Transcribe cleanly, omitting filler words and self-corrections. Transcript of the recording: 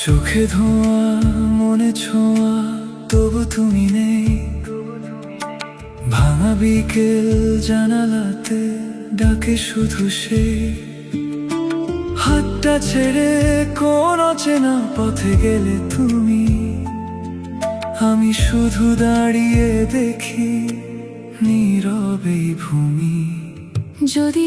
চোখে ধোঁয়া মনে ছোঁয়া তবু তুমি নেই। ভাঙা বিকেল জানালাতে ডাকে শুধু সেই। হাতটা ছেড়ে কোন অচেনা পথে গেলে তুমি, আমি শুধু দাঁড়িয়ে দেখি নীরবেই ভূমি। যদি